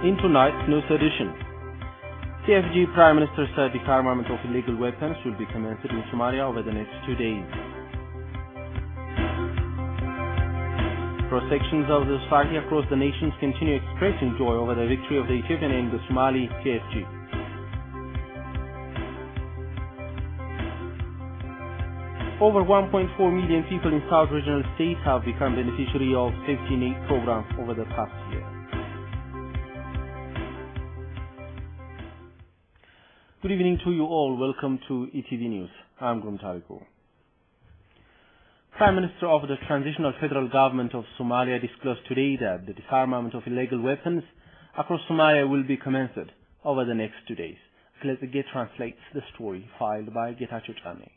In tonight's news edition, CFG Prime Minister said the disarmament of illegal weapons will be commenced in Somalia over the next 2 days. Cross-sections of the society across the nations continue expressing joy over the victory of the Ethiopian and the Somali CFG. Over 1.4 million people in South regional states have become beneficiaries of safety net programs over the past year. Good evening to you all. Welcome to ETV News. I'm Grum Tariku. Prime Minister of the Transitional Federal Government of Somalia disclosed today that the disarmament of illegal weapons across Somalia will be commenced over the next 2 days. Get translates the story filed by Getachew Chane.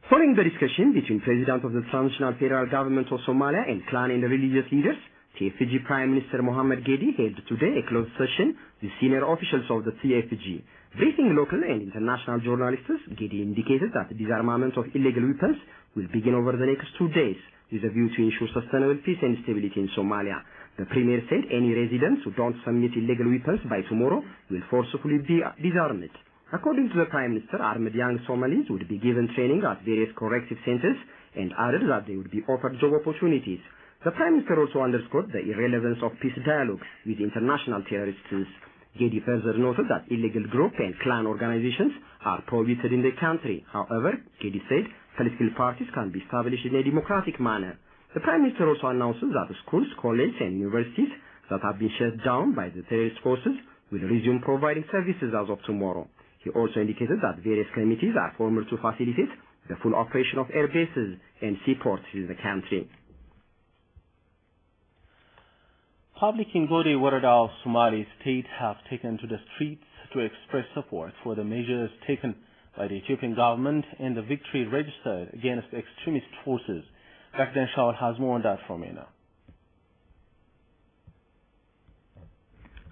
Following the discussion between President of the Transitional Federal Government of Somalia and clan and religious leaders, TFG Prime Minister Mohammed Gedi held today a closed session with senior officials of the TFG. Briefing local and international journalists, Gedi indicated that the disarmament of illegal weapons will begin over the next 2 days with a view to ensure sustainable peace and stability in Somalia. The Premier said any residents who don't submit illegal weapons by tomorrow will forcefully be disarmed. According to the Prime Minister, armed young Somalis would be given training at various corrective centers and added that they would be offered job opportunities. The Prime Minister also underscored the irrelevance of peace dialogue with international terrorists. Gedi further noted that illegal group and clan organizations are prohibited in the country. However, Gedi said political parties can be established in a democratic manner. The Prime Minister also announces that schools, colleges and universities that have been shut down by the terrorist forces will resume providing services as of tomorrow. He also indicated that various committees are formed to facilitate the full operation of air bases and seaports in the country. Public in Gode Warada of Somali State have taken to the streets to express support for the measures taken by the Ethiopian government and the victory registered against extremist forces. Rakden Shawal has more on that from Ena.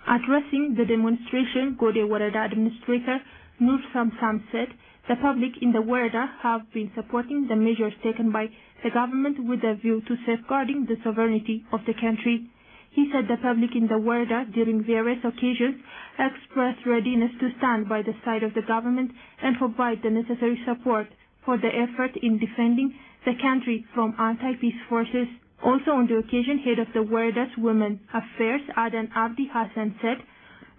Addressing the demonstration, Gode Warada Administrator Nur Samsam said the public in the Warada have been supporting the measures taken by the government with a view to safeguarding the sovereignty of the country. He said the public in the Warada during various occasions expressed readiness to stand by the side of the government and provide the necessary support for the effort in defending the country from anti-peace forces. Also on the occasion, head of the Warada's Women Affairs, Adan Abdi Hassan, said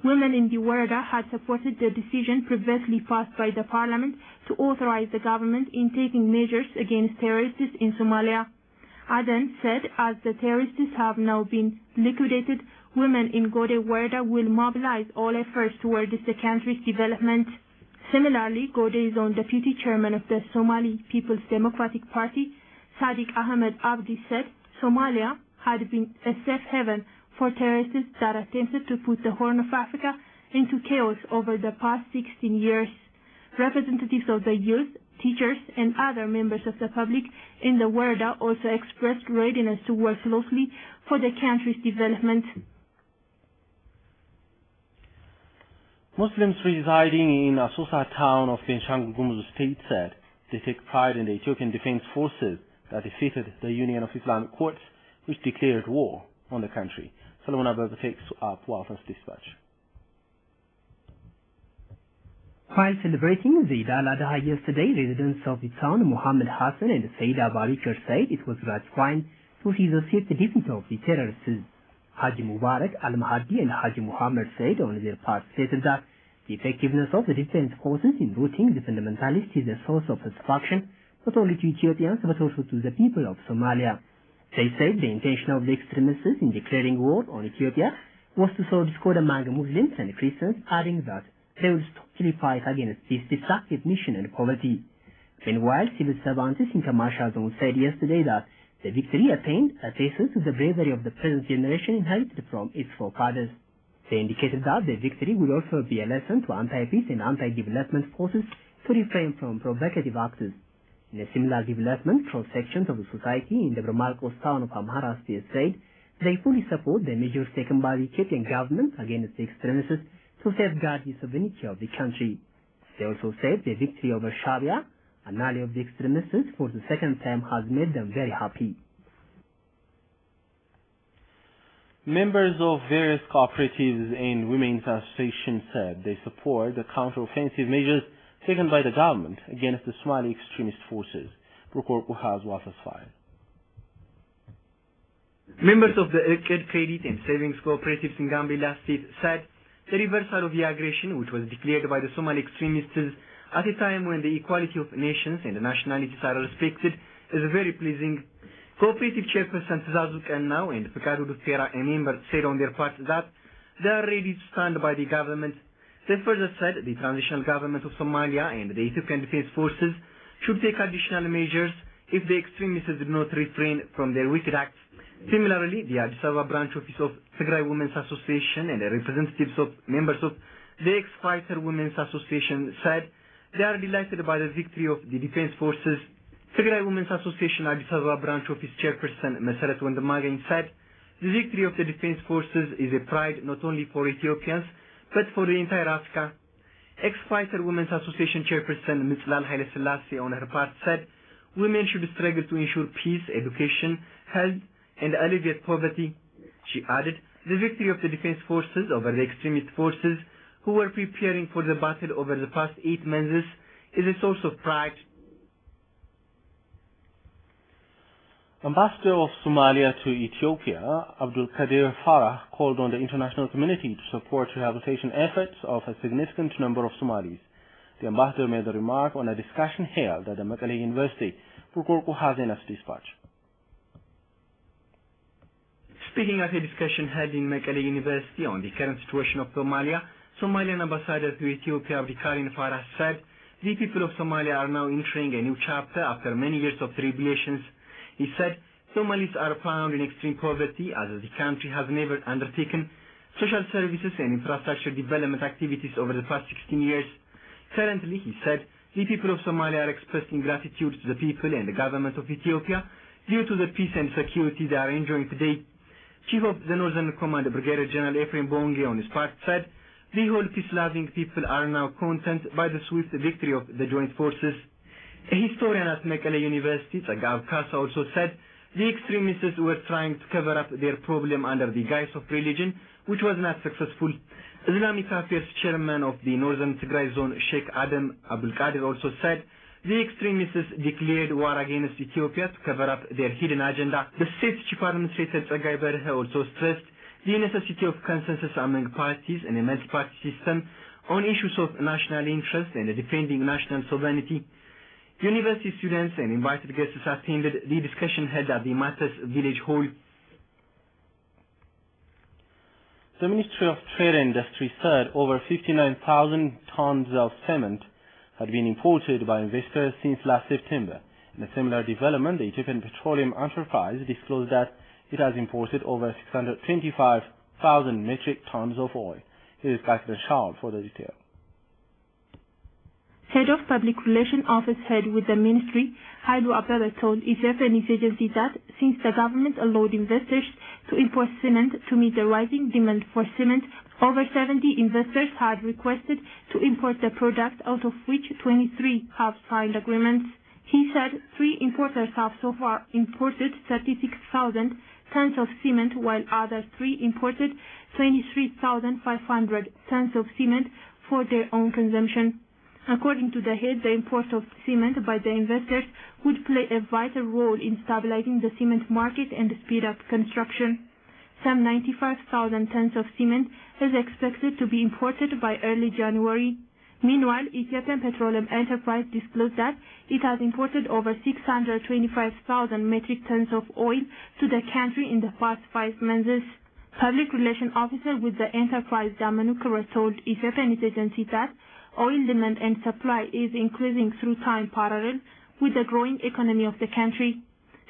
women in the Warada had supported the decision previously passed by the parliament to authorize the government in taking measures against terrorists in Somalia. Adan said as the terrorists have now been liquidated, women in Gode Warada will mobilize all efforts towards the country's development. Similarly, Gode's own deputy chairman of the Somali People's Democratic Party, Sadiq Ahmed Abdi, said Somalia had been a safe haven for terrorists that attempted to put the Horn of Africa into chaos over the past 16 years. Representatives of the youth, teachers, and other members of the public in the Warada also expressed readiness to work closely for the country's development. Muslims residing in Asosa town of Benshangul Gumuz State said they take pride in the Ethiopian Defense Forces that defeated the Union of Islamic Courts, which declared war on the country. Solomon Ababa takes up Wafa's dispatch. While celebrating the Eid al-Adha yesterday, residents of the town, Muhammad Hassan and Sayyid Abarikar, said it was gratifying to see the swift defeat of the terrorists. Haji Mubarak Al-Mahdi and Haji Muhammad said on their part stated that the effectiveness of the defense forces in routing the fundamentalists is a source of satisfaction not only to Ethiopians but also to the people of Somalia. They said the intention of the extremists in declaring war on Ethiopia was to sow discord among Muslims and Christians, adding that they would staunchly fight against this destructive mission and poverty. Meanwhile, civil servants in Kamasha Zone said yesterday that the victory attained attests to the bravery of the present generation inherited from its forefathers. They indicated that the victory would also be a lesson to anti-peace and anti-development forces to refrain from provocative acts. In a similar development, cross-sections of the society in the Bromarcos town of Amhara State said they fully support the measures taken by the Ethiopian government against the extremists to safeguard the sovereignty of the country. They also said the victory over Sharia, an ally of the extremists, for the second time has made them very happy. Members of various cooperatives and women's associations said they support the counter-offensive measures taken by the government against the Somali extremist forces. Prokurku has Wasas file. Members of the Eqed Credit and Savings Cooperatives in Gambela State said the reversal of the aggression which was declared by the Somali extremists at a time when the equality of nations and nationalities are respected is very pleasing. Cooperative Chairperson Tizazu Kannau and Fikadu Dufera, a member, said on their part that they are ready to stand by the government. They further said the transitional government of Somalia and the Ethiopian Defense Forces should take additional measures if the extremists do not refrain from their wicked acts. Similarly, the Addis Ababa branch office of Tigray Women's Association and representatives of members of the ex-fighter Women's Association said they are delighted by the victory of the defense forces. Tigray Women's Association Addis Ababa branch office chairperson Meseret Wandamagany said the victory of the defense forces is a pride not only for Ethiopians but for the entire Africa. Ex-fighter Women's Association chairperson Mitslal Haile Selassie on her part said women should struggle to ensure peace, education, health and alleviate poverty. She added the victory of the defense forces over the extremist forces who were preparing for the battle over the past 8 months is a source of pride. Ambassador of Somalia to Ethiopia, Abdul Qadir Farah, called on the international community to support rehabilitation efforts of a significant number of Somalis. The ambassador made the remark on a discussion held at the Mekelle University. Prokurku has in dispatch. Speaking at a discussion held in Mekelle University on the current situation of Somalia, Somalian ambassador to Ethiopia, Abdikarin Farah, said the people of Somalia are now entering a new chapter after many years of tribulations. He said Somalis are found in extreme poverty as the country has never undertaken social services and infrastructure development activities over the past 16 years. Currently, he said, the people of Somalia are expressing gratitude to the people and the government of Ethiopia due to the peace and security they are enjoying today. Chief of the Northern Command, Brigadier General Ephraim Bonge, on his part, said the whole peace-loving people are now content by the swift victory of the joint forces. A historian at Mekelle University, Tsagav Kasa, also said the extremists were trying to cover up their problem under the guise of religion, which was not successful. Islamic Affairs Chairman of the Northern Tigray Zone, Sheikh Adam Abdul Qadir, also said the extremists declared war against Ethiopia to cover up their hidden agenda. The State Chief Administrator Tsagai Berhe also stressed the necessity of consensus among parties in a multi-party system on issues of national interest and defending national sovereignty. University students and invited guests attended the discussion held at the Matas Village Hall. The Ministry of Trade and Industry said over 59,000 tons of cement had been imported by investors since last September. In a similar development, the Ethiopian Petroleum Enterprise disclosed that it has imported over 625,000 metric tons of oil. Here is Kakran Shaul for the detail. Head of Public Relations Office head with the ministry, Haidu Abdallah, told Ethiopia News Agency that since the government allowed investors to import cement to meet the rising demand for cement, over 70 investors had requested to import the product, out of which 23 have signed agreements. He said 3 importers have so far imported 36,000 tons of cement, while other 3 imported 23,500 tons of cement for their own consumption. According to the head, the import of cement by the investors would play a vital role in stabilizing the cement market and speed up construction. Some 95,000 tons of cement is expected to be imported by early January. Meanwhile, Ethiopian Petroleum Enterprise disclosed that it has imported over 625,000 metric tons of oil to the country in the past 5 months. Public Relations Officer with the enterprise, Damanu Kura, told Ethiopia News Agency that oil demand and supply is increasing through time parallel with the growing economy of the country.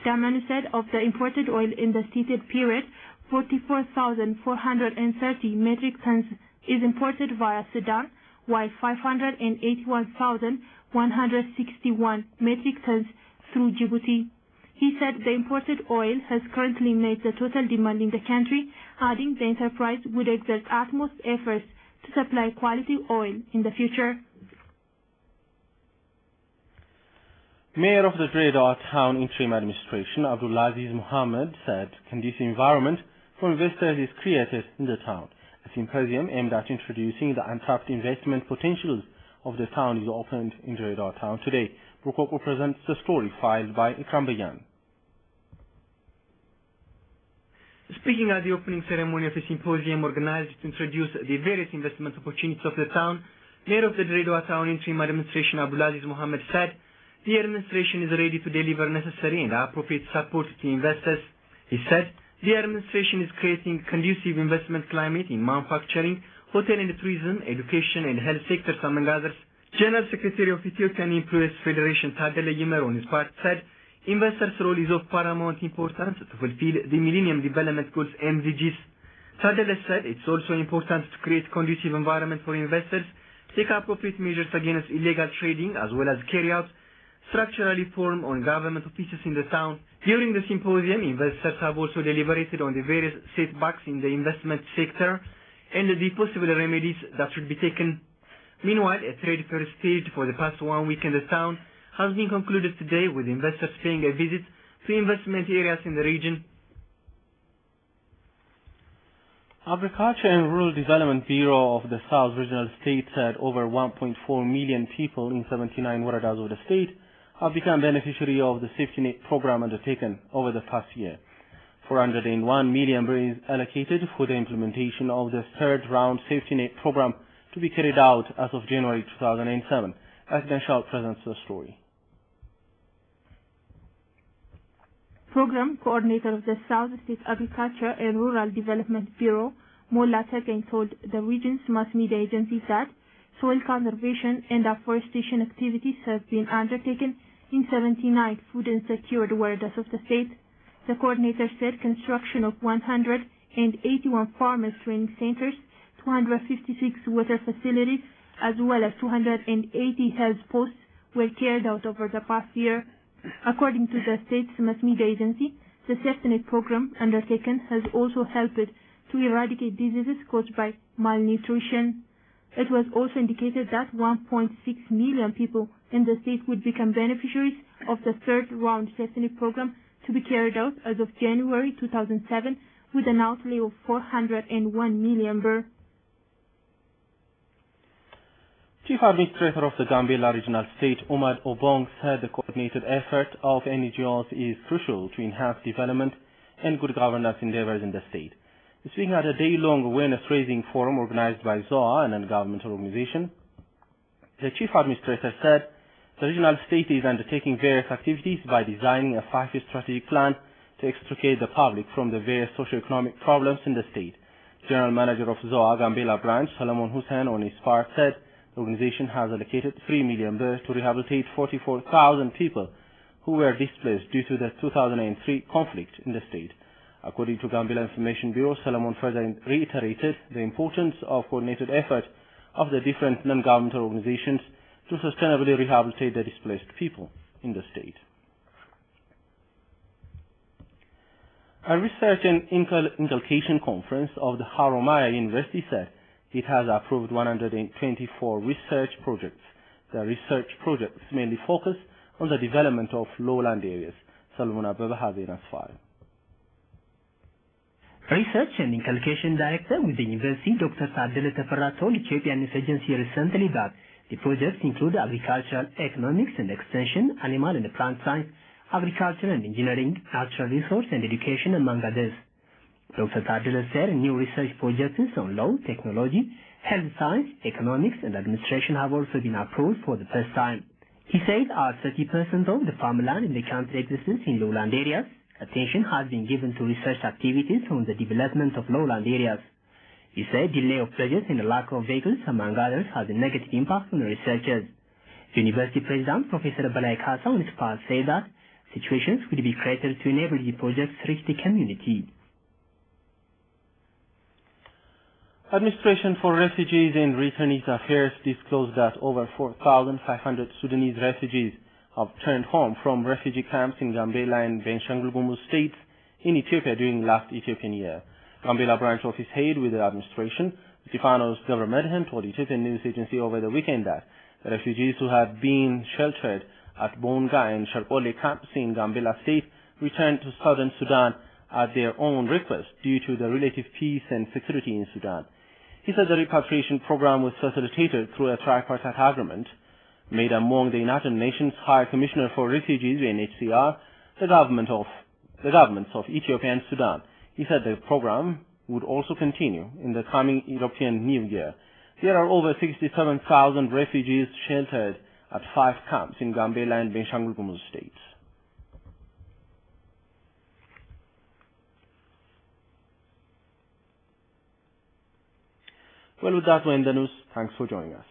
Damanu said of the imported oil in the stated period, 44,430 metric tons is imported via Sudan, while 581,161 metric tons through Djibouti. He said the imported oil has currently met the total demand in the country, adding the enterprise would exert utmost efforts to supply quality oil in the future. Mayor of the Dredar Town Interim Administration, Abdulaziz Mohammed, said conducive environment for investors is created in the town. A symposium aimed at introducing the untapped investment potentials of the town is opened in Dredwa town today. Brokoko presents the story filed by Ikram Bayan. Speaking at the opening ceremony of a symposium organized to introduce the various investment opportunities of the town, Mayor of the Dredwa Town Interim Administration Abdulaziz Mohammed said the administration is ready to deliver necessary and appropriate support to investors. He said the administration is creating conducive investment climate in manufacturing, hotel and tourism, education and health sectors among others. General Secretary of Ethiopian Employers Federation Tadele Yimer on his part said investors' role is of paramount importance to fulfill the Millennium Development Goals MDGs. Tadele said it's also important to create conducive environment for investors, take appropriate measures against illegal trading, as well as carry out structural reform on government offices in the town. During the symposium, investors have also deliberated on the various setbacks in the investment sector and the possible remedies that should be taken. Meanwhile, a trade fair staged for the past 1 week in the town has been concluded today, with investors paying a visit to investment areas in the region. Agriculture and Rural Development Bureau of the South Regional State said over 1.4 million people in 79 waradas of the state have become beneficiary of the safety net program undertaken over the past year. 401 million is allocated for the implementation of the third round safety net program to be carried out as of January 2007. Residential presents the story. Program Coordinator of the South State Agriculture and Rural Development Bureau, Molla Teken, told the region's mass media agencies that soil conservation and afforestation activities have been undertaken in 79 food and secured waradas of the state. The coordinator said construction of 181 farmers training centers, 256 water facilities, as well as 280 health posts were carried out over the past year. According to the state's mass media agency, the safety net program undertaken has also helped to eradicate diseases caused by malnutrition. It was also indicated that 1.6 million people in the state would become beneficiaries of the third round safety net program to be carried out as of January 2007 with an outlay of 401 million birr. Chief Administrator of the Gambela Regional State, Omad Obong, said the coordinated effort of NGOs is crucial to enhance development and good governance endeavors in the state. Speaking at a day-long awareness-raising forum organized by ZOA, a non-governmental organization, the Chief Administrator said the regional state is undertaking various activities by designing a 5-year strategic plan to extricate the public from the various socio-economic problems in the state. General Manager of ZOA Gambela Branch, Solomon Hussain, on his part said the organization has allocated 3 million birr to rehabilitate 44,000 people who were displaced due to the 2003 conflict in the state. According to Gambela Information Bureau, Solomon further reiterated the importance of coordinated effort of the different non-governmental organizations to sustainably rehabilitate the displaced people in the state. A research and inculcation conference of the Haromaya University said it has approved 124 research projects. The research projects mainly focus on the development of lowland areas. Salomon Ababa has enough file. Research and Inculcation Director with the University, Dr. Tadele Teferra, told Ethiopian News Agency recently that the projects include agricultural economics and extension, animal and plant science, agriculture and engineering, natural resource and education, among others. Dr. Tadele said new research projects on law, technology, health science, economics and administration have also been approved for the first time. He said as 30% of the farmland in the country exists in lowland areas, attention has been given to research activities on the development of lowland areas. He said delay of budgets and the lack of vehicles, among others, has a negative impact on the researchers. University President Professor Balai Kasa on his part said that situations will be created to enable the projects to reach the community. Administration for Refugees and Returnees Affairs disclosed that over 4,500 Sudanese refugees have returned home from refugee camps in Gambela and Benshangul Gumuz states in Ethiopia during last Ethiopian year. Gambela branch office head with the administration, Stefanos Government, told Ethiopian News Agency over the weekend that the refugees who had been sheltered at Bonga and Sharkole camps in Gambela state returned to southern Sudan at their own request due to the relative peace and security in Sudan. He said the repatriation program was facilitated through a tripartite agreement made among the United Nations High Commissioner for Refugees (UNHCR), the governments of Ethiopia and Sudan. He said the program would also continue in the coming European New Year. There are over 67,000 refugees sheltered at 5 camps in Gambela and Benshangul Gumuz states. Well, with that, we're in the news. Thanks for joining us.